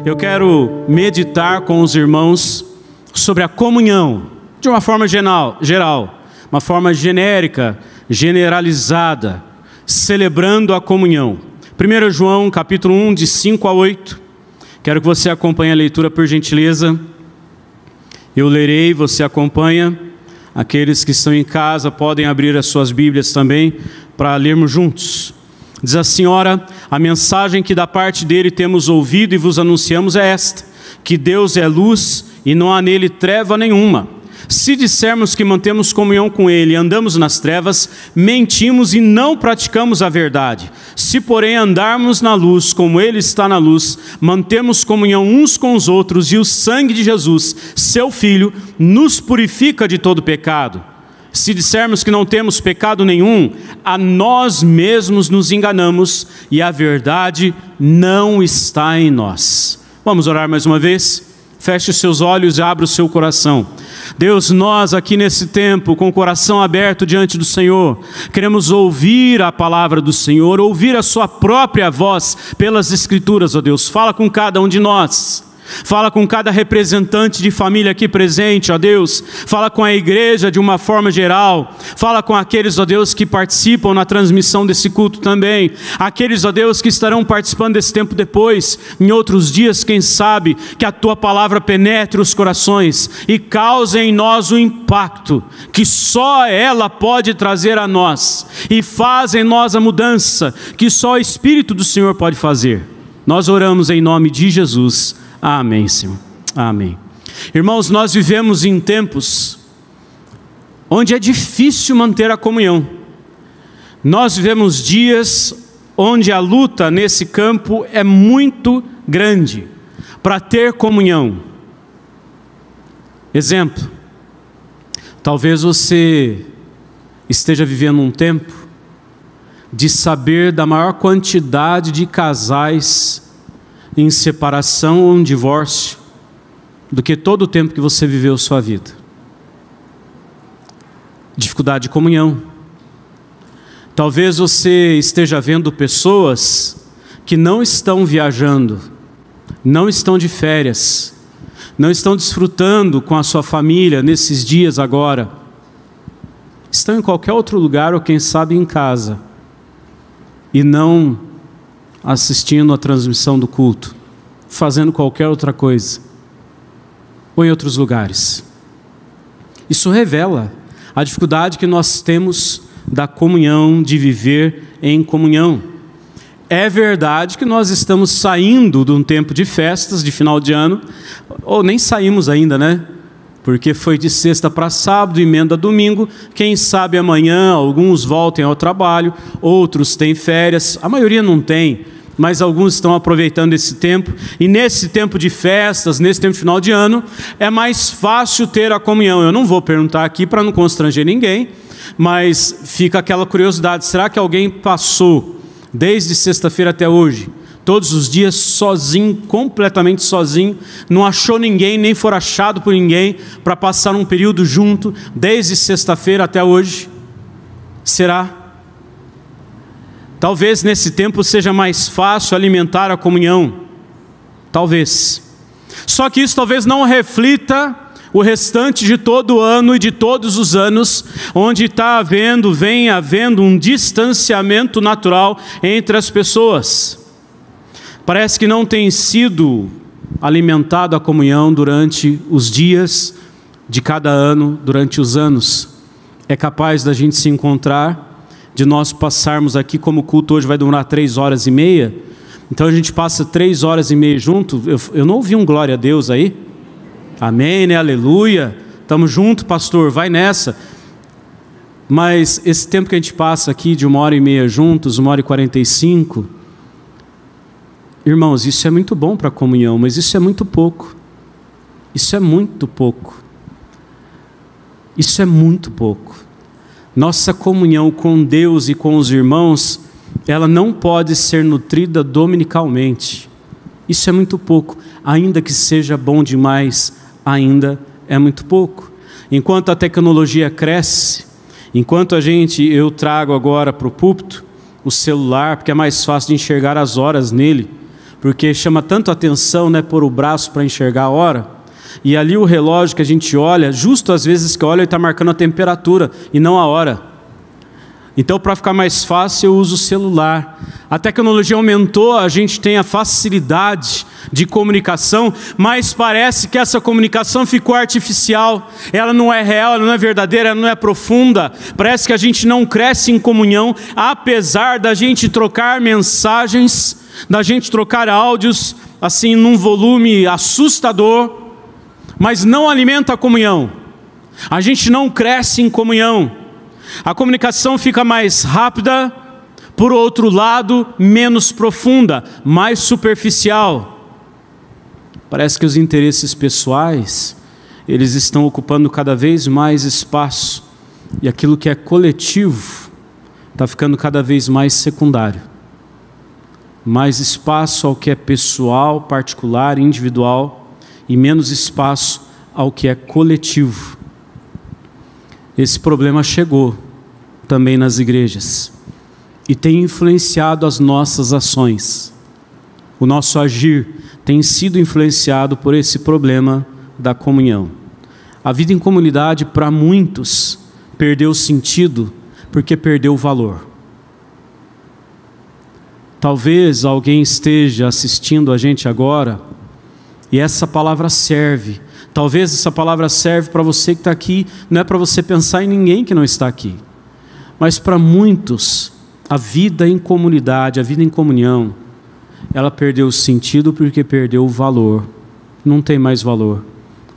eu quero meditar com os irmãos sobre a comunhão, de uma forma geral, uma forma genérica, generalizada, celebrando a comunhão. 1 João capítulo 1, de 5 a 8, quero que você acompanhe a leitura por gentileza. Eu lerei, você acompanha. Aqueles que estão em casa podem abrir as suas Bíblias também para lermos juntos. Diz assim: ora, a mensagem que da parte dele temos ouvido e vos anunciamos é esta, que Deus é luz e não há nele treva nenhuma. Se dissermos que mantemos comunhão com ele e andamos nas trevas, mentimos e não praticamos a verdade. Se porém andarmos na luz, como ele está na luz, mantemos comunhão uns com os outros, e o sangue de Jesus, seu Filho, nos purifica de todo pecado. Se dissermos que não temos pecado nenhum, a nós mesmos nos enganamos e a verdade não está em nós. Vamos orar mais uma vez? Feche os seus olhos e abra o seu coração. Deus, nós aqui nesse tempo, com o coração aberto diante do Senhor, queremos ouvir a palavra do Senhor, ouvir a sua própria voz pelas Escrituras, ó Deus. Fala com cada um de nós. Fala com cada representante de família aqui presente, ó Deus. Fala com a igreja de uma forma geral. Fala com aqueles, ó Deus, que participam na transmissão desse culto também. Aqueles, ó Deus, que estarão participando desse tempo depois, em outros dias, quem sabe, que a Tua palavra penetre os corações e cause em nós o impacto que só ela pode trazer a nós, e faz em nós a mudança que só o Espírito do Senhor pode fazer. Nós oramos em nome de Jesus. Amém, Senhor. Amém. Irmãos, nós vivemos em tempos onde é difícil manter a comunhão. Nós vivemos dias onde a luta nesse campo é muito grande para ter comunhão. Exemplo, talvez você esteja vivendo um tempo de saber da maior quantidade de casais em separação ou em divórcio do que todo o tempo que você viveu sua vida. Dificuldade de comunhão. Talvez você esteja vendo pessoas que não estão viajando, não estão de férias, não estão desfrutando com a sua família nesses dias agora. Estão em qualquer outro lugar ou quem sabe em casa e não assistindo a transmissão do culto, fazendo qualquer outra coisa, ou em outros lugares. Isso revela a dificuldade que nós temos da comunhão, de viver em comunhão. É verdade que nós estamos saindo de um tempo de festas, de final de ano, ou nem saímos ainda, né? Porque foi de sexta para sábado, emenda domingo. Quem sabe amanhã alguns voltem ao trabalho, outros têm férias, a maioria não tem, mas alguns estão aproveitando esse tempo. E nesse tempo de festas, nesse tempo de final de ano, é mais fácil ter a comunhão. Eu não vou perguntar aqui para não constranger ninguém, mas fica aquela curiosidade: será que alguém passou desde sexta-feira até hoje, todos os dias sozinho, completamente sozinho, não achou ninguém, nem for achado por ninguém, para passar um período junto, desde sexta-feira até hoje? Será? Talvez nesse tempo seja mais fácil alimentar a comunhão. Talvez. Só que isso talvez não reflita o restante de todo o ano e de todos os anos, onde vem havendo um distanciamento natural entre as pessoas. Parece que não tem sido alimentado a comunhão durante os dias de cada ano, durante os anos. É capaz da gente se encontrar, de nós passarmos aqui, como o culto hoje vai demorar 3h30, então a gente passa 3h30 junto. Eu não ouvi um glória a Deus aí? Amém, né? Aleluia. Estamos juntos, pastor, vai nessa. Mas esse tempo que a gente passa aqui de 1h30 juntos, 1h45, irmãos, isso é muito bom para a comunhão, mas isso é muito pouco. Isso é muito pouco. Isso é muito pouco. Nossa comunhão com Deus e com os irmãos, ela não pode ser nutrida dominicalmente. Isso é muito pouco. Ainda que seja bom demais, ainda é muito pouco. Enquanto a tecnologia cresce, enquanto eu trago agora para o púlpito o celular, porque é mais fácil de enxergar as horas nele, porque chama tanto a atenção, né, pôr o braço para enxergar a hora. E ali o relógio que a gente olha, justo às vezes que olha, ele está marcando a temperatura e não a hora. Então, para ficar mais fácil, eu uso o celular. A tecnologia aumentou, a gente tem a facilidade de comunicação, mas parece que essa comunicação ficou artificial. Ela não é real, ela não é verdadeira, ela não é profunda. Parece que a gente não cresce em comunhão, apesar da gente trocar mensagens, da gente trocar áudios, assim, num volume assustador, mas não alimenta a comunhão. A gente não cresce em comunhão. A comunicação fica mais rápida, por outro lado, menos profunda, mais superficial. Parece que os interesses pessoais, eles estão ocupando cada vez mais espaço, e aquilo que é coletivo está ficando cada vez mais secundário. Mais espaço ao que é pessoal, particular, individual, e menos espaço ao que é coletivo. Esse problema chegou também nas igrejas e tem influenciado as nossas ações. O nosso agir tem sido influenciado por esse problema da comunhão. A vida em comunidade, para muitos, perdeu sentido porque perdeu o valor. Talvez alguém esteja assistindo a gente agora e essa palavra serve. Talvez essa palavra serve para você que está aqui, não é para você pensar em ninguém que não está aqui. Mas para muitos, a vida em comunidade, a vida em comunhão, ela perdeu o sentido porque perdeu o valor. Não tem mais valor.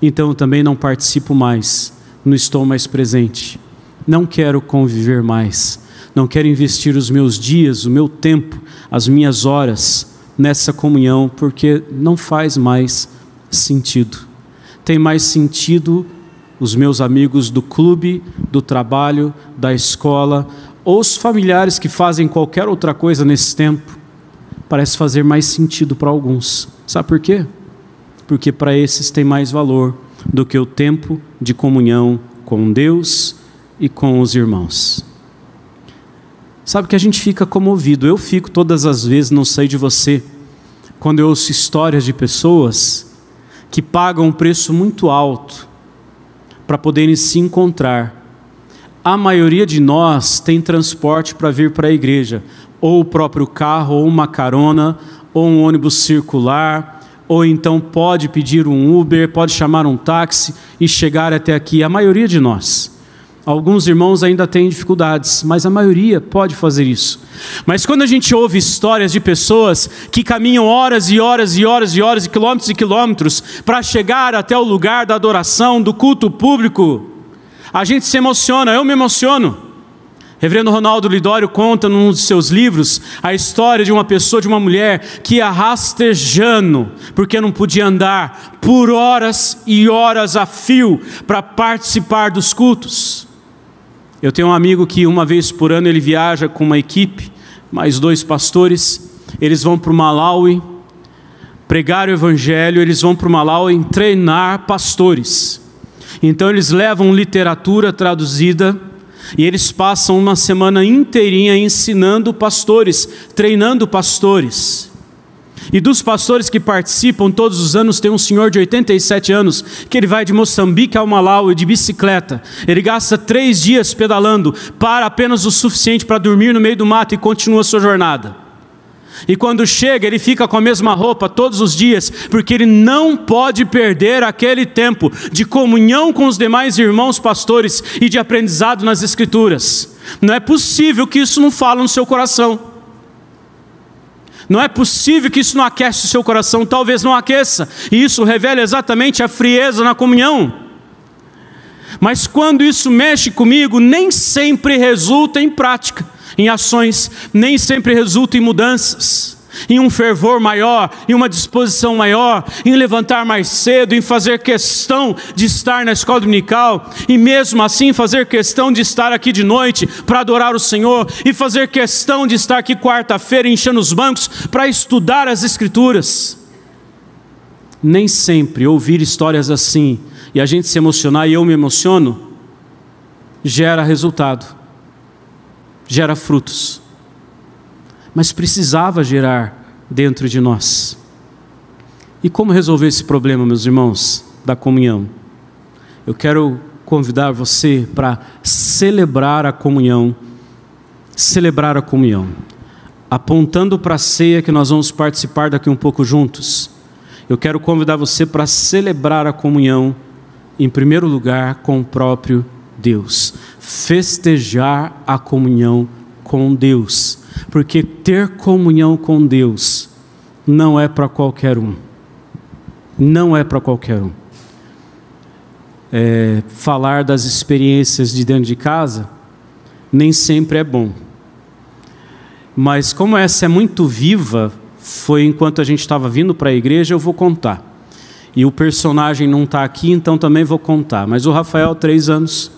Então eu também não participo mais, não estou mais presente. Não quero conviver mais. Não quero investir os meus dias, o meu tempo, as minhas horas nessa comunhão, porque não faz mais sentido. Tem mais sentido os meus amigos do clube, do trabalho, da escola, ou os familiares que fazem qualquer outra coisa nesse tempo. Parece fazer mais sentido para alguns. Sabe por quê? Porque para esses tem mais valor do que o tempo de comunhão com Deus e com os irmãos. Sabe que a gente fica comovido. Eu fico todas as vezes, não sei de você, quando eu ouço histórias de pessoas que pagam um preço muito alto para poderem se encontrar. A maioria de nós tem transporte para vir para a igreja, ou o próprio carro, ou uma carona, ou um ônibus circular, ou então pode pedir um Uber, pode chamar um táxi e chegar até aqui. A maioria de nós. Alguns irmãos ainda têm dificuldades, mas a maioria pode fazer isso. Mas quando a gente ouve histórias de pessoas que caminham horas e horas e horas e horas, e quilômetros, para chegar até o lugar da adoração, do culto público, a gente se emociona, eu me emociono. Reverendo Ronaldo Lidório conta num dos seus livros a história de uma pessoa, de uma mulher que ia rastejando, porque não podia andar, por horas e horas a fio, para participar dos cultos. Eu tenho um amigo que uma vez por ano ele viaja com uma equipe, mais 2 pastores, eles vão para o Malawi, pregar o evangelho, eles vão para o Malawi treinar pastores. Então eles levam literatura traduzida e eles passam uma semana inteirinha ensinando pastores, treinando pastores. E dos pastores que participam todos os anos, tem um senhor de 87 anos, que ele vai de Moçambique ao Malawi de bicicleta. Ele gasta 3 dias pedalando, para apenas o suficiente para dormir no meio do mato e continua a sua jornada. E quando chega, ele fica com a mesma roupa todos os dias, porque ele não pode perder aquele tempo de comunhão com os demais irmãos pastores e de aprendizado nas Escrituras. Não é possível que isso não fale no seu coração. Não é possível que isso não aquece o seu coração, talvez não aqueça, e isso revela exatamente a frieza na comunhão. Mas quando isso mexe comigo, nem sempre resulta em prática, em ações, nem sempre resulta em mudanças, em um fervor maior, em uma disposição maior, em levantar mais cedo, em fazer questão de estar na escola dominical, e mesmo assim fazer questão de estar aqui de noite para adorar o Senhor, e fazer questão de estar aqui quarta-feira enchendo os bancos para estudar as Escrituras. Nem sempre ouvir histórias assim e a gente se emocionar, e eu me emociono, gera resultado, gera frutos. Mas precisava gerar dentro de nós. E como resolver esse problema, meus irmãos, da comunhão? Eu quero convidar você para celebrar a comunhão, apontando para a ceia que nós vamos participar daqui um pouco juntos. Eu quero convidar você para celebrar a comunhão, em primeiro lugar, com o próprio Deus. Festejar a comunhão com Deus. Porque ter comunhão com Deus não é para qualquer um. Não é para qualquer um. Falar das experiências de dentro de casa nem sempre é bom. Mas como essa é muito viva, foi enquanto a gente estava vindo para a igreja, eu vou contar. E o personagem não está aqui, então também vou contar. Mas o Rafael, 3 anos,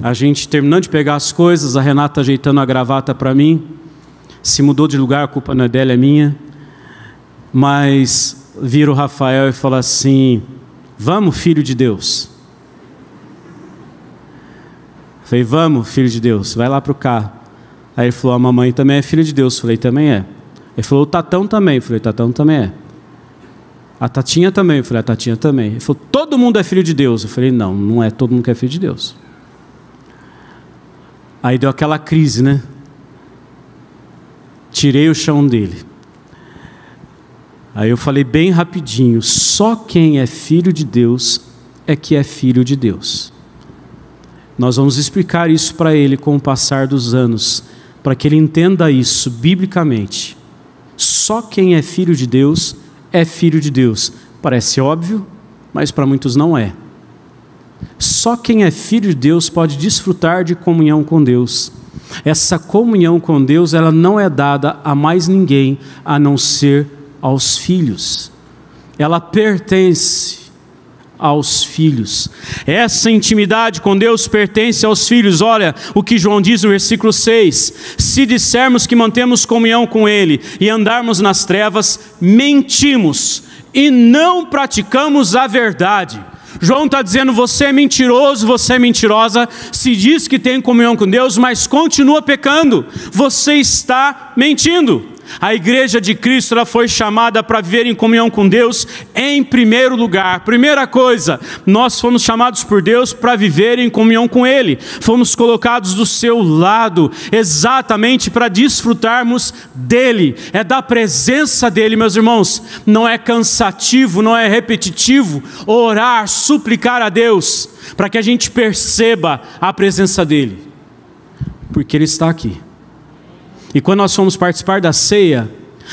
a gente terminando de pegar as coisas, a Renata ajeitando a gravata para mim, se mudou de lugar, a culpa não é dela, é minha. Mas vira o Rafael e fala assim: vamos, filho de Deus. Falei: vamos, filho de Deus, vai lá para o carro. Aí ele falou: a mamãe também é filha de Deus. Falei: também é. Ele falou: o Tatão também. Falei: Tatão também é. A Tatinha também. Falei: a Tatinha também. Ele falou: todo mundo é filho de Deus. Eu falei: não, não é todo mundo que é filho de Deus. Aí deu aquela crise, né? Tirei o chão dele. Aí eu falei bem rapidinho: só quem é filho de Deus é que é filho de Deus. Nós vamos explicar isso para ele com o passar dos anos, para que ele entenda isso biblicamente. Só quem é filho de Deus é filho de Deus. Parece óbvio, mas para muitos não é. Só quem é filho de Deus pode desfrutar de comunhão com Deus. Essa comunhão com Deus, ela não é dada a mais ninguém a não ser aos filhos. Ela pertence aos filhos. Essa intimidade com Deus pertence aos filhos. Olha o que João diz no versículo 6: se dissermos que mantemos comunhão com Ele e andarmos nas trevas, mentimos e não praticamos a verdade. João está dizendo: você é mentiroso, você é mentirosa, se diz que tem comunhão com Deus, mas continua pecando, você está mentindo. A igreja de Cristo, ela foi chamada para viver em comunhão com Deus em primeiro lugar. Primeira coisa, nós fomos chamados por Deus para viver em comunhão com Ele. Fomos colocados do seu lado, exatamente para desfrutarmos dEle. É da presença dEle, meus irmãos. Não é cansativo, não é repetitivo orar, suplicar a Deus, para que a gente perceba a presença dEle. Porque Ele está aqui. E quando nós fomos participar da ceia,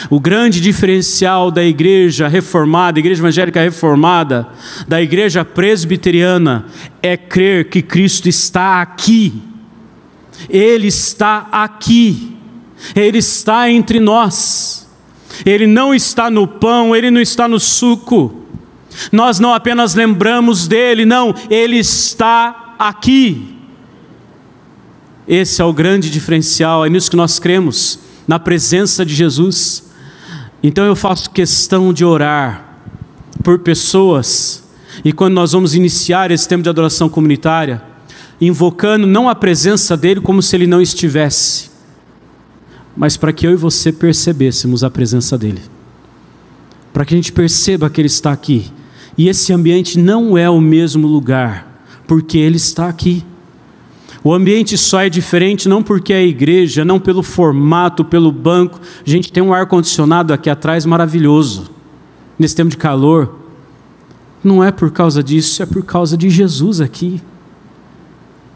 o grande diferencial da igreja reformada, igreja evangélica reformada, da igreja presbiteriana, é crer que Cristo está aqui. Ele está aqui. Ele está entre nós. Ele não está no pão, Ele não está no suco. Nós não apenas lembramos dEle, não, Ele está aqui. Esse é o grande diferencial, é nisso que nós cremos, na presença de Jesus. Então eu faço questão de orar por pessoas, e quando nós vamos iniciar esse tempo de adoração comunitária, invocando não a presença dEle como se Ele não estivesse, mas para que eu e você percebêssemos a presença dEle, para que a gente perceba que Ele está aqui, e esse ambiente não é o mesmo lugar, porque Ele está aqui. O ambiente só é diferente não porque é a igreja, não pelo formato, pelo banco. A gente tem um ar-condicionado aqui atrás maravilhoso, nesse tempo de calor. Não é por causa disso, é por causa de Jesus aqui.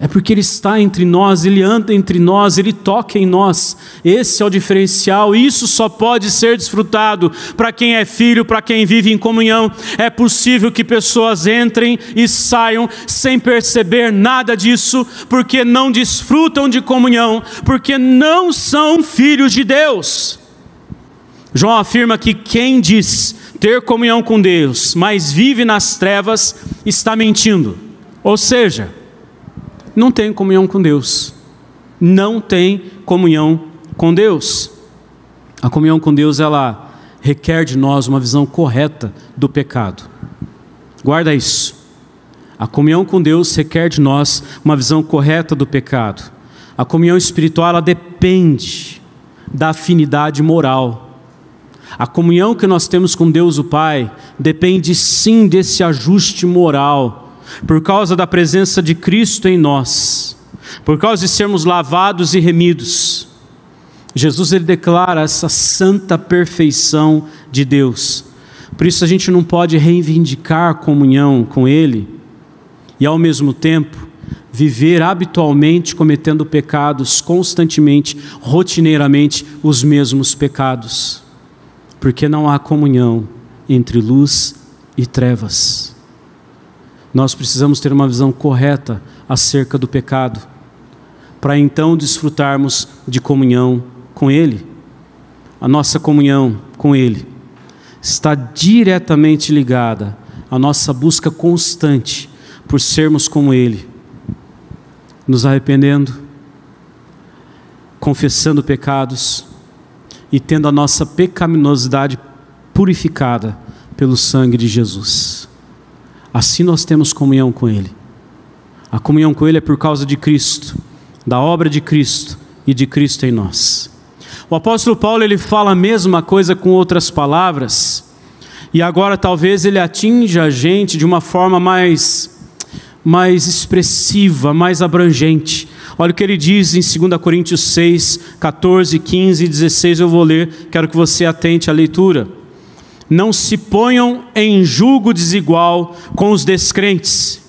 É porque Ele está entre nós, Ele anda entre nós, Ele toca em nós. Esse é o diferencial, e isso só pode ser desfrutado para quem é filho, para quem vive em comunhão. É possível que pessoas entrem e saiam sem perceber nada disso, porque não desfrutam de comunhão, porque não são filhos de Deus. João afirma que quem diz ter comunhão com Deus, mas vive nas trevas, está mentindo. Ou seja, não tem comunhão com Deus. Não tem comunhão com Deus. A comunhão com Deus, ela requer de nós uma visão correta do pecado. Guarda isso. A comunhão com Deus requer de nós uma visão correta do pecado. A comunhão espiritual, ela depende da afinidade moral. A comunhão que nós temos com Deus o Pai depende sim desse ajuste moral, por causa da presença de Cristo em nós, por causa de sermos lavados e remidos. Jesus, ele declara essa santa perfeição de Deus. Por isso a gente não pode reivindicar a comunhão com Ele e ao mesmo tempo viver habitualmente cometendo pecados constantemente, rotineiramente os mesmos pecados, porque não há comunhão entre luz e trevas. Nós precisamos ter uma visão correta acerca do pecado, para então desfrutarmos de comunhão com Ele. A nossa comunhão com Ele está diretamente ligada à nossa busca constante por sermos como Ele, nos arrependendo, confessando pecados e tendo a nossa pecaminosidade purificada pelo sangue de Jesus. Assim nós temos comunhão com Ele. A comunhão com Ele é por causa de Cristo, da obra de Cristo e de Cristo em nós. O apóstolo Paulo, ele fala a mesma coisa com outras palavras, e agora talvez ele atinja a gente de uma forma mais expressiva, mais abrangente. Olha o que ele diz em 2 Coríntios 6, 14, 15 e 16, eu vou ler, quero que você atente à leitura. Não se ponham em julgo desigual com os descrentes.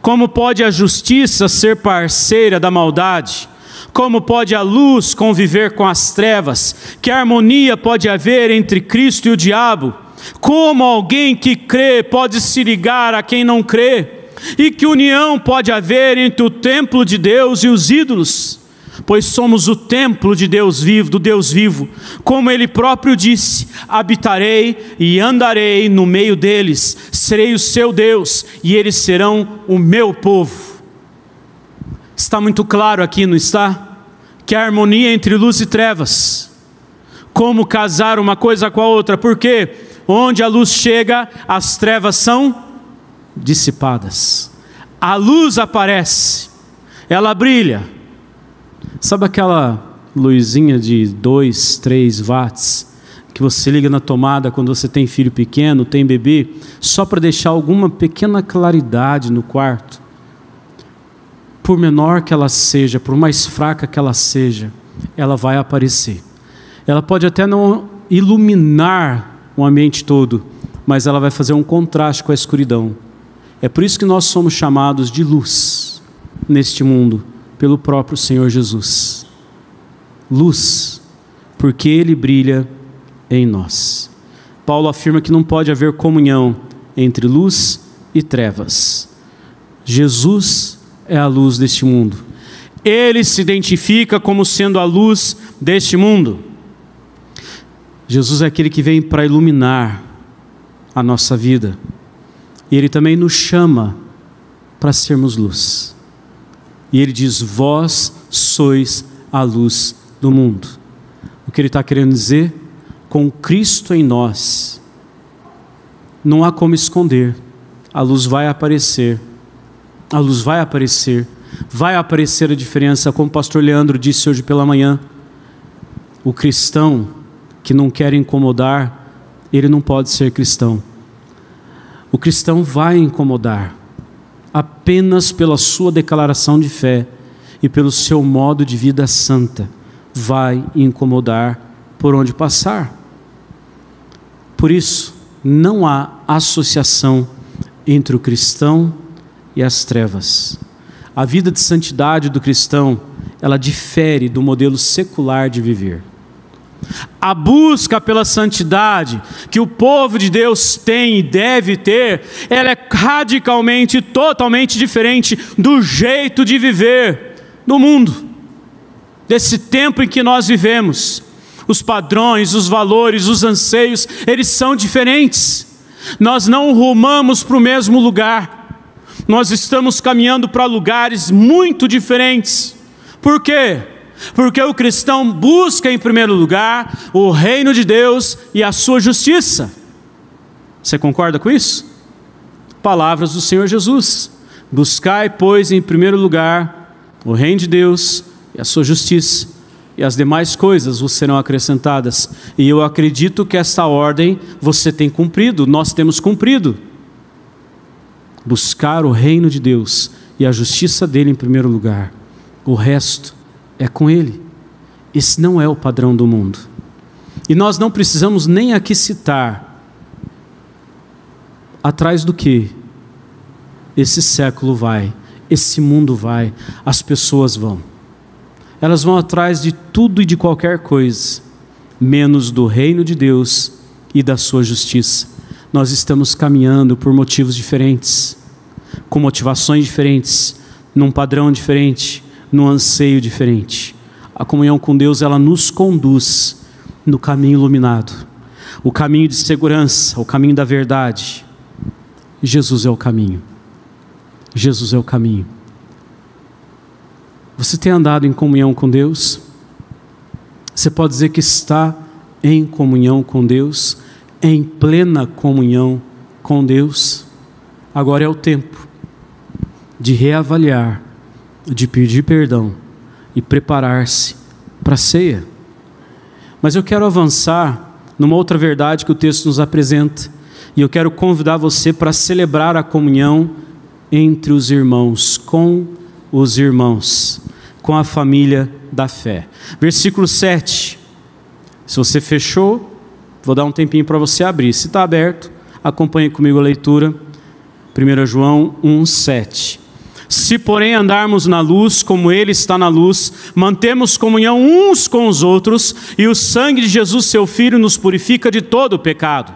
Como pode a justiça ser parceira da maldade? Como pode a luz conviver com as trevas? Que harmonia pode haver entre Cristo e o diabo? Como alguém que crê pode se ligar a quem não crê? E que união pode haver entre o templo de Deus e os ídolos? Pois somos o templo de Deus vivo, do Deus vivo. Como Ele próprio disse: habitarei e andarei no meio deles, serei o seu Deus e eles serão o meu povo. Está muito claro aqui, não está? Que a harmonia entre luz e trevas. Como casar uma coisa com a outra? Porque onde a luz chega, as trevas são dissipadas. A luz aparece, ela brilha. Sabe aquela luzinha de 2, 3 watts que você liga na tomada quando você tem filho pequeno, tem bebê, só para deixar alguma pequena claridade no quarto? Por menor que ela seja, por mais fraca que ela seja, ela vai aparecer. Ela pode até não iluminar o ambiente todo, mas ela vai fazer um contraste com a escuridão. É por isso que nós somos chamados de luz neste mundo, pelo próprio Senhor Jesus. Luz, porque Ele brilha em nós. Paulo afirma que não pode haver comunhão entre luz e trevas. Jesus é a luz deste mundo. Ele se identifica como sendo a luz deste mundo. Jesus é aquele que vem para iluminar a nossa vida. E Ele também nos chama para sermos luz. E Ele diz: vós sois a luz do mundo. O que Ele está querendo dizer? Com Cristo em nós, não há como esconder. A luz vai aparecer. A luz vai aparecer. Vai aparecer a diferença, como o pastor Leandro disse hoje pela manhã. O cristão que não quer incomodar, ele não pode ser cristão. O cristão vai incomodar apenas pela sua declaração de fé e pelo seu modo de vida santa. Vai incomodar por onde passar. Por isso, não há associação entre o cristão e as trevas. A vida de santidade do cristão, ela difere do modelo secular de viver. A busca pela santidade que o povo de Deus tem e deve ter, ela é radicalmente, totalmente diferente do jeito de viver do mundo, desse tempo em que nós vivemos. Os padrões, os valores, os anseios, eles são diferentes. Nós não rumamos para o mesmo lugar. Nós estamos caminhando para lugares muito diferentes. Por quê? Porque o cristão busca em primeiro lugar o reino de Deus e a sua justiça. Você concorda com isso? Palavras do Senhor Jesus: buscai, pois, em primeiro lugar o reino de Deus e a sua justiça, e as demais coisas vos serão acrescentadas. E eu acredito que essa ordem você tem cumprido, nós temos cumprido. Buscar o reino de Deus e a justiça dele em primeiro lugar. O resto é com ele. Esse não é o padrão do mundo. E nós não precisamos nem aqui citar atrás do que esse século vai, esse mundo vai, as pessoas vão. Elas vão atrás de tudo e de qualquer coisa, menos do reino de Deus e da sua justiça. Nós estamos caminhando por motivos diferentes, com motivações diferentes, num padrão diferente, num anseio diferente. A comunhão com Deus, ela nos conduz no caminho iluminado, o caminho de segurança, o caminho da verdade. Jesus é o caminho. Jesus é o caminho. Você tem andado em comunhão com Deus? Você pode dizer que está em comunhão com Deus, em plena comunhão com Deus? Agora é o tempo de reavaliar, de pedir perdão e preparar-se para a ceia. Mas eu quero avançar numa outra verdade que o texto nos apresenta, e eu quero convidar você para celebrar a comunhão entre os irmãos, com os irmãos, com a família da fé. Versículo 7. Se você fechou, vou dar um tempinho para você abrir. Se está aberto, acompanhe comigo a leitura. 1 João 1:7. Se porém andarmos na luz, como Ele está na luz, mantemos comunhão uns com os outros, e o sangue de Jesus, seu Filho, nos purifica de todo o pecado.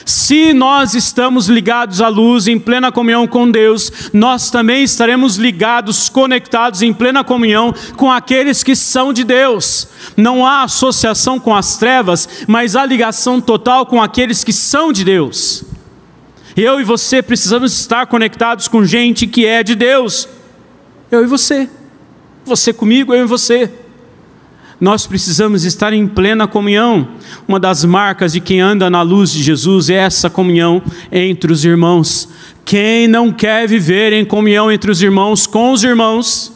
Se nós estamos ligados à luz, em plena comunhão com Deus, nós também estaremos ligados, conectados em plena comunhão com aqueles que são de Deus. Não há associação com as trevas, mas há ligação total com aqueles que são de Deus. Eu e você precisamos estar conectados com gente que é de Deus. Eu e você. Você comigo, eu e você. Nós precisamos estar em plena comunhão. Uma das marcas de quem anda na luz de Jesus é essa comunhão entre os irmãos. Quem não quer viver em comunhão entre os irmãos, com os irmãos,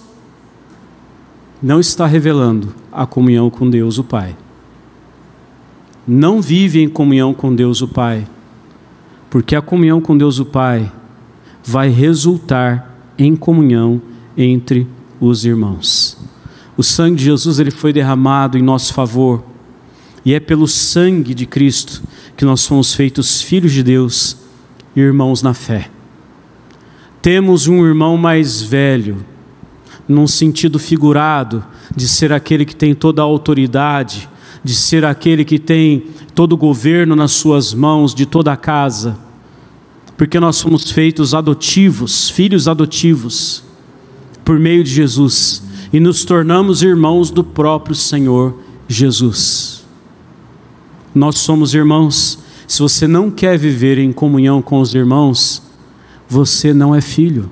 não está revelando a comunhão com Deus o Pai. Não vive em comunhão com Deus o Pai. Porque a comunhão com Deus o Pai vai resultar em comunhão entre os irmãos. O sangue de Jesus, ele foi derramado em nosso favor, e é pelo sangue de Cristo que nós fomos feitos filhos de Deus e irmãos na fé. Temos um irmão mais velho, num sentido figurado, de ser aquele que tem toda a autoridade, de ser aquele que tem todo o governo nas suas mãos, de toda a casa, porque nós fomos feitos adotivos, filhos adotivos, por meio de Jesus, e nos tornamos irmãos do próprio Senhor Jesus. Nós somos irmãos. Se você não quer viver em comunhão com os irmãos, você não é filho.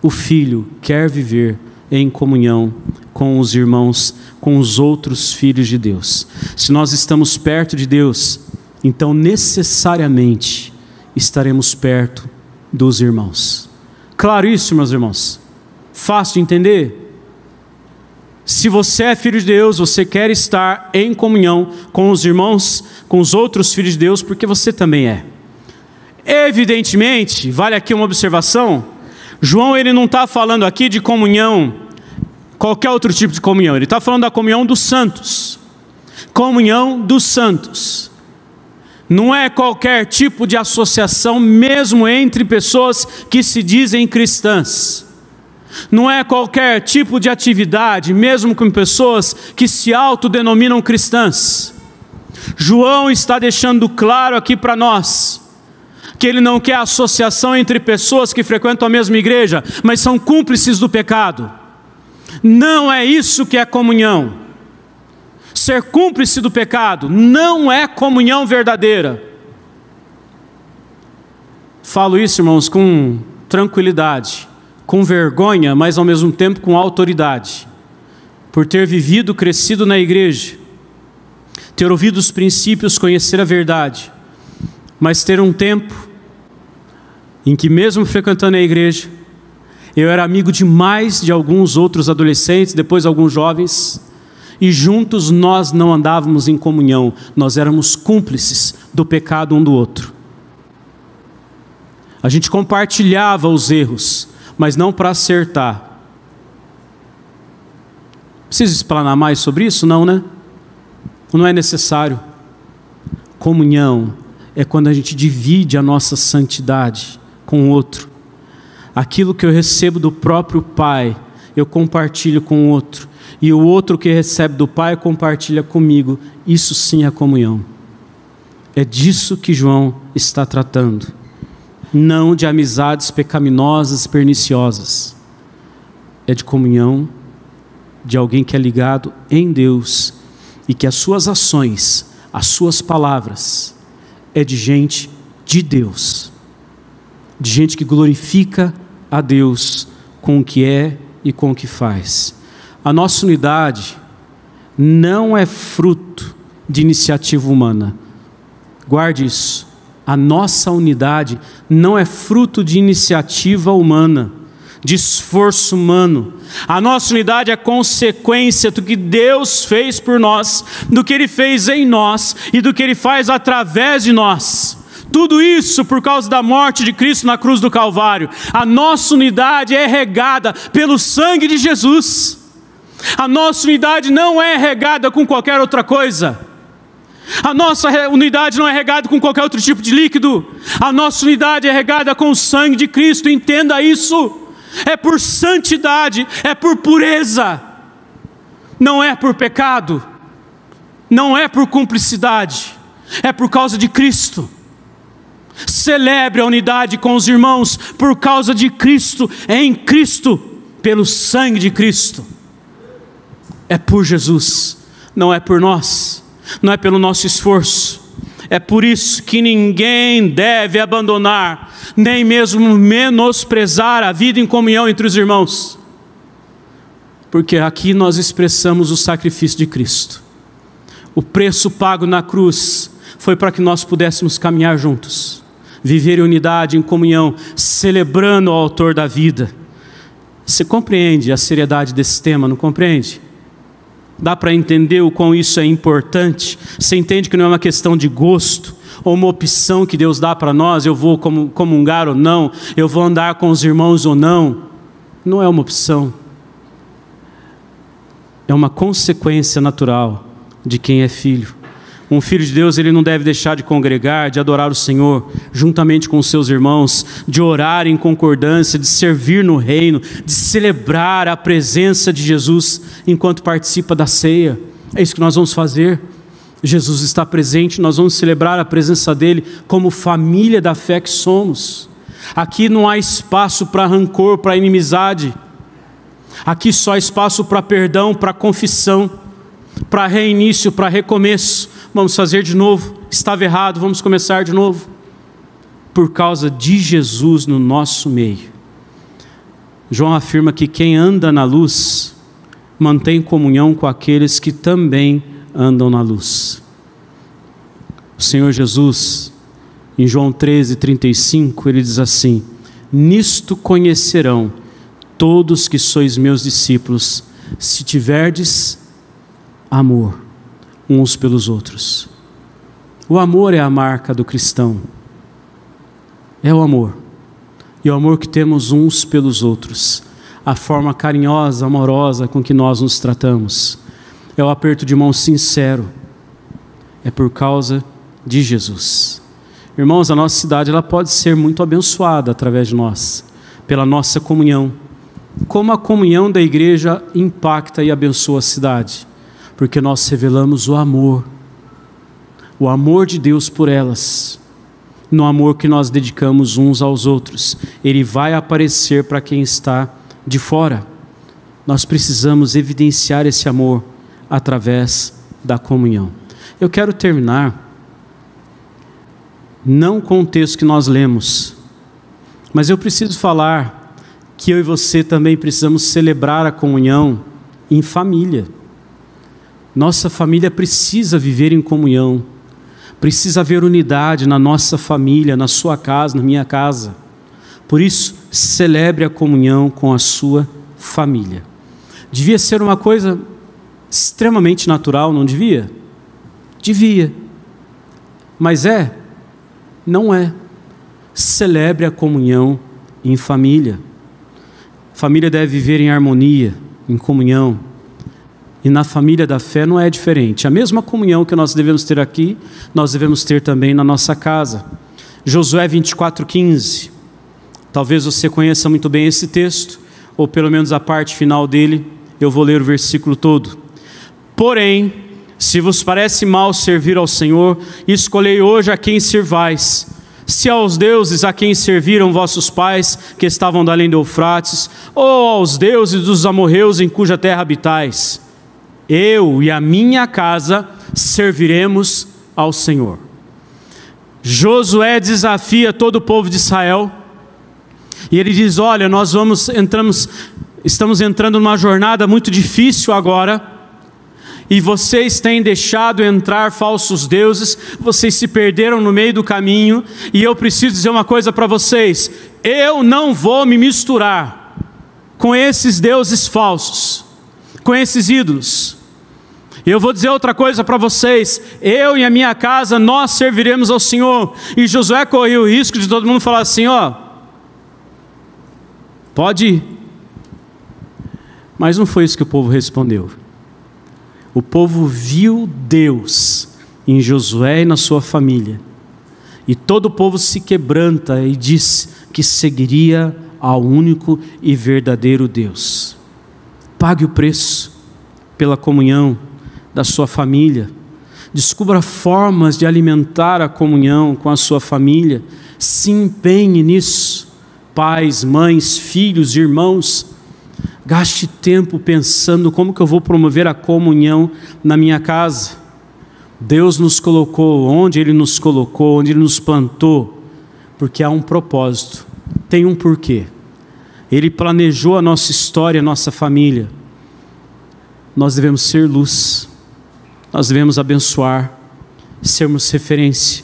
O filho quer viver em comunhão com os irmãos, com os outros filhos de Deus. Se nós estamos perto de Deus, então necessariamente estaremos perto dos irmãos. Claro isso, meus irmãos? Fácil de entender? Se você é filho de Deus, você quer estar em comunhão com os irmãos, com os outros filhos de Deus, porque você também é. Evidentemente, vale aqui uma observação, João ele não está falando aqui de comunhão, qualquer outro tipo de comunhão, ele está falando da comunhão dos santos. Comunhão dos santos. Não é qualquer tipo de associação, mesmo entre pessoas que se dizem cristãs. Não é qualquer tipo de atividade, mesmo com pessoas que se autodenominam cristãs. João está deixando claro aqui para nós, que ele não quer associação entre pessoas que frequentam a mesma igreja, mas são cúmplices do pecado. Não é isso que é comunhão. Ser cúmplice do pecado não é comunhão verdadeira. Falo isso, irmãos, com tranquilidade, com vergonha, mas ao mesmo tempo com autoridade, por ter vivido, crescido na igreja, ter ouvido os princípios, conhecer a verdade, mas ter um tempo em que mesmo frequentando a igreja, Eu era amigo demais de alguns outros adolescentes, depois alguns jovens, e juntos nós não andávamos em comunhão, nós éramos cúmplices do pecado um do outro. A gente compartilhava os erros, mas não para acertar. Preciso explanar mais sobre isso? Não, né? Não é necessário. Comunhão é quando a gente divide a nossa santidade com o outro. Aquilo que eu recebo do próprio Pai, eu compartilho com o outro. E o outro que recebe do Pai, compartilha comigo. Isso sim é comunhão. É disso que João está tratando. Não de amizades pecaminosas, perniciosas. É de comunhão de alguém que é ligado em Deus e que as suas ações, as suas palavras, é de gente de Deus. De gente que glorifica a Deus com o que é e com o que faz. A nossa unidade não é fruto de iniciativa humana. Guarde isso. A nossa unidade não é fruto de iniciativa humana, de esforço humano. A nossa unidade é consequência do que Deus fez por nós, do que Ele fez em nós e do que Ele faz através de nós. Tudo isso por causa da morte de Cristo na cruz do Calvário. A nossa unidade é regada pelo sangue de Jesus. A nossa unidade não é regada com qualquer outra coisa. A nossa unidade não é regada com qualquer outro tipo de líquido. A nossa unidade é regada com o sangue de Cristo. Entenda isso. É por santidade, é por pureza. Não é por pecado. Não é por cumplicidade. É por causa de Cristo. Celebre a unidade com os irmãos por causa de Cristo, em Cristo, pelo sangue de Cristo. É por Jesus, não é por nós, não é pelo nosso esforço. É por isso que ninguém deve abandonar, nem mesmo menosprezar a vida em comunhão entre os irmãos. Porque aqui nós expressamos o sacrifício de Cristo. O preço pago na cruz foi para que nós pudéssemos caminhar juntos, viver em unidade, em comunhão, celebrando o autor da vida. Você compreende a seriedade desse tema, não compreende? Dá para entender o quão isso é importante? Você entende que não é uma questão de gosto, ou uma opção que Deus dá para nós, eu vou comungar ou não, eu vou andar com os irmãos ou não. Não é uma opção. É uma consequência natural de quem é filho. Um filho de Deus, ele não deve deixar de congregar, de adorar o Senhor, juntamente com os seus irmãos, de orar em concordância, de servir no reino, de celebrar a presença de Jesus enquanto participa da ceia. É isso que nós vamos fazer. Jesus está presente, nós vamos celebrar a presença dEle como família da fé que somos. Aqui não há espaço para rancor, para inimizade. Aqui só há espaço para perdão, para confissão, para reinício, para recomeço. Vamos fazer de novo, estava errado, vamos começar de novo. Por causa de Jesus no nosso meio. João afirma que quem anda na luz, mantém comunhão com aqueles que também andam na luz. O Senhor Jesus, em João 13:35, Ele diz assim: nisto conhecerão todos que sois meus discípulos, se tiverdes amor uns pelos outros. O amor é a marca do cristão. É o amor. E o amor que temos uns pelos outros. A forma carinhosa, amorosa com que nós nos tratamos. É o aperto de mão sincero. É por causa de Jesus. Irmãos, a nossa cidade ela pode ser muito abençoada através de nós, pela nossa comunhão. Como a comunhão da igreja impacta e abençoa a cidade? Porque nós revelamos o amor de Deus por elas, no amor que nós dedicamos uns aos outros. Ele vai aparecer para quem está de fora. Nós precisamos evidenciar esse amor através da comunhão. Eu quero terminar, não com o texto que nós lemos, mas eu preciso falar que eu e você também precisamos celebrar a comunhão em família. Nossa família precisa viver em comunhão, precisa haver unidade na nossa família, na sua casa, na minha casa. Por isso, celebre a comunhão com a sua família. Devia ser uma coisa extremamente natural, não devia? Devia. Mas não é. Celebre a comunhão em família. A família deve viver em harmonia, em comunhão. E na família da fé não é diferente. A mesma comunhão que nós devemos ter aqui, nós devemos ter também na nossa casa. Josué 24:15. Talvez você conheça muito bem esse texto, ou pelo menos a parte final dele. Eu vou ler o versículo todo. Porém, se vos parece mal servir ao Senhor, escolhei hoje a quem servais. Se aos deuses a quem serviram vossos pais, que estavam da além do Eufrates, ou aos deuses dos amorreus em cuja terra habitais, eu e a minha casa serviremos ao Senhor. Josué desafia todo o povo de Israel, e ele diz: olha, nós estamos entrando numa jornada muito difícil agora, e vocês têm deixado entrar falsos deuses, vocês se perderam no meio do caminho, e eu preciso dizer uma coisa para vocês: eu não vou me misturar com esses deuses falsos, com esses ídolos. Eu vou dizer outra coisa para vocês: eu e a minha casa, nós serviremos ao Senhor. E Josué correu o risco de todo mundo falar assim: pode ir. Mas não foi isso que o povo respondeu. O povo viu Deus em Josué e na sua família, e todo o povo se quebranta e diz que seguiria ao único e verdadeiro Deus. Pague o preço pela comunhão da sua família. Descubra formas de alimentar a comunhão com a sua família. Se empenhe nisso. Pais, mães, filhos, irmãos, gaste tempo pensando como que eu vou promover a comunhão na minha casa. Deus nos colocou onde Ele nos colocou, onde Ele nos plantou, porque há um propósito, tem um porquê. Ele planejou a nossa história, a nossa família. Nós devemos ser luz, nós devemos abençoar, sermos referência,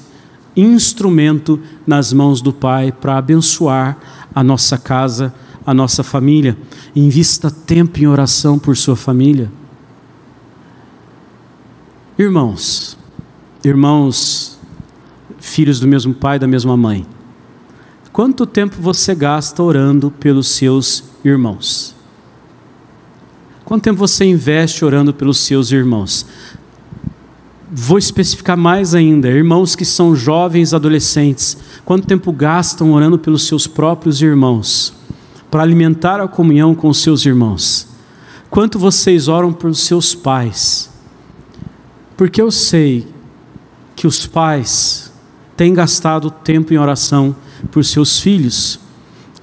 instrumento nas mãos do Pai para abençoar a nossa casa, a nossa família. Invista tempo em oração por sua família. Irmãos, filhos do mesmo pai, da mesma mãe, quanto tempo você gasta orando pelos seus irmãos? Quanto tempo você investe orando pelos seus irmãos? Vou especificar mais ainda: irmãos que são jovens, adolescentes, quanto tempo gastam orando pelos seus próprios irmãos, para alimentar a comunhão com os seus irmãos? Quanto vocês oram pelos seus pais? Porque eu sei que os pais têm gastado tempo em oração por seus filhos,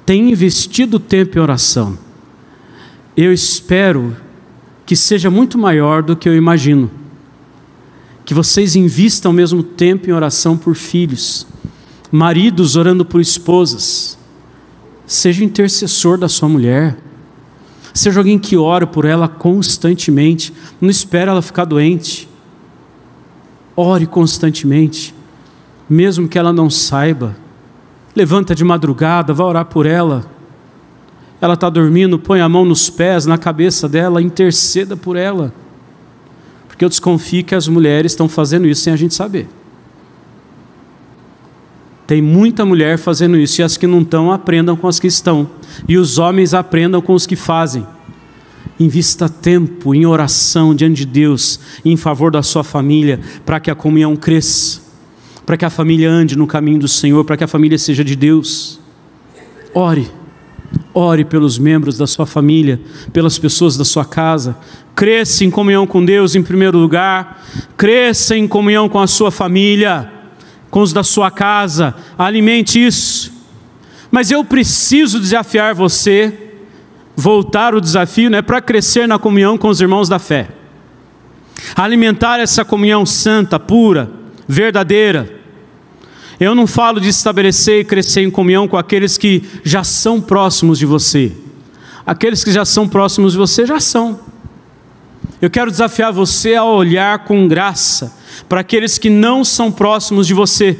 têm investido tempo em oração. Eu espero que seja muito maior do que eu imagino, que vocês invistam ao mesmo tempo em oração por filhos. Maridos orando por esposas. Seja intercessor da sua mulher. Seja alguém que ora por ela constantemente. Não espere ela ficar doente. Ore constantemente, mesmo que ela não saiba. Levanta de madrugada, vá orar por ela. Ela está dormindo, põe a mão nos pés, na cabeça dela, interceda por ela. Porque eu desconfio que as mulheres estão fazendo isso sem a gente saber. Tem muita mulher fazendo isso, e as que não estão, aprendam com as que estão. E os homens aprendam com os que fazem. Invista tempo em oração diante de Deus, em favor da sua família, para que a comunhão cresça, para que a família ande no caminho do Senhor, para que a família seja de Deus. Ore pelos membros da sua família, pelas pessoas da sua casa. Cresça em comunhão com Deus em primeiro lugar. Cresça em comunhão com a sua família, com os da sua casa. Alimente isso. Mas eu preciso desafiar você, voltar o desafio, para crescer na comunhão com os irmãos da fé. Alimentar essa comunhão santa, pura, verdadeira. Eu não falo de estabelecer e crescer em comunhão com aqueles que já são próximos de você. Aqueles que já são próximos de você, já são. Eu quero desafiar você a olhar com graça para aqueles que não são próximos de você.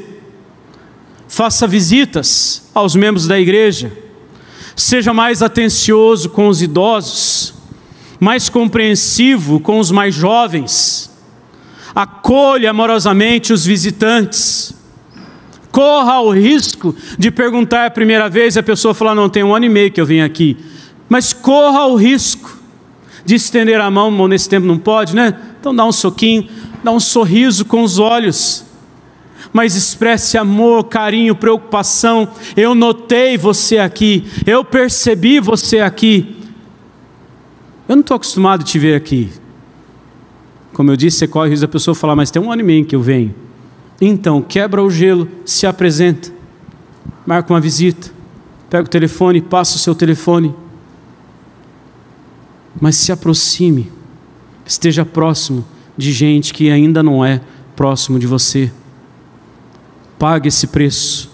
Faça visitas aos membros da igreja. Seja mais atencioso com os idosos, mais compreensivo com os mais jovens. Acolha amorosamente os visitantes. Corra ao risco de perguntar a primeira vez e a pessoa falar: não, tem 1 ano e meio que eu vim aqui. Mas corra ao risco de estender a mão. Nesse tempo não pode, né? Então dá um soquinho, dá um sorriso com os olhos. Mas expresse amor, carinho, preocupação. Eu notei você aqui, eu percebi você aqui. Eu não estou acostumado a te ver aqui. Como eu disse, você corre o risco da pessoa falar: mas tem 1 ano e meio que eu venho. Então, quebra o gelo, se apresenta, marca uma visita, pega o telefone, passa o seu telefone. Mas se aproxime, esteja próximo de gente que ainda não é próximo de você. Pague esse preço.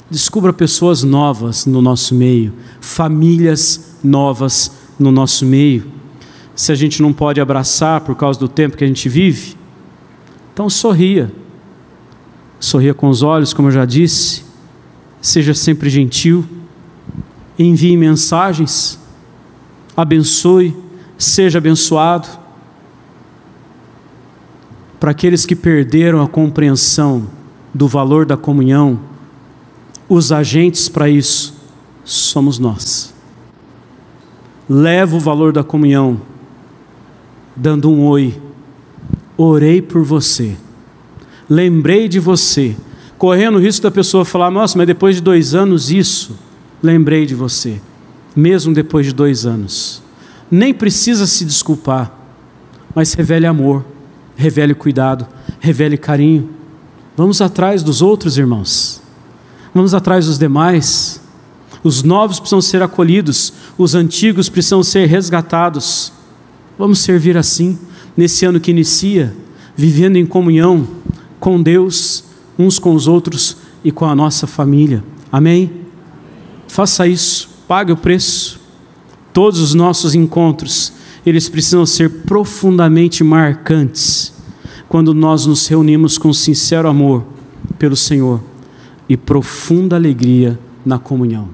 Descubra pessoas novas no nosso meio, famílias novas no nosso meio. Se a gente não pode abraçar por causa do tempo que a gente vive, então sorria. Sorria com os olhos, como eu já disse. Seja sempre gentil. Envie mensagens. Abençoe. Seja abençoado. Para aqueles que perderam a compreensão do valor da comunhão, os agentes para isso somos nós. Leva o valor da comunhão dando um oi. Orei por você. Lembrei de você. Correndo o risco da pessoa falar: nossa, mas depois de 2 anos isso. Lembrei de você. Mesmo depois de 2 anos. Nem precisa se desculpar. Mas revele amor. Revele cuidado. Revele carinho. Vamos atrás dos outros irmãos. Vamos atrás dos demais. Os novos precisam ser acolhidos. Os antigos precisam ser resgatados. Vamos servir assim, nesse ano que inicia, vivendo em comunhão com Deus, uns com os outros e com a nossa família. Amém? Faça isso, pague o preço. Todos os nossos encontros, eles precisam ser profundamente marcantes, quando nós nos reunimos com sincero amor pelo Senhor e profunda alegria na comunhão.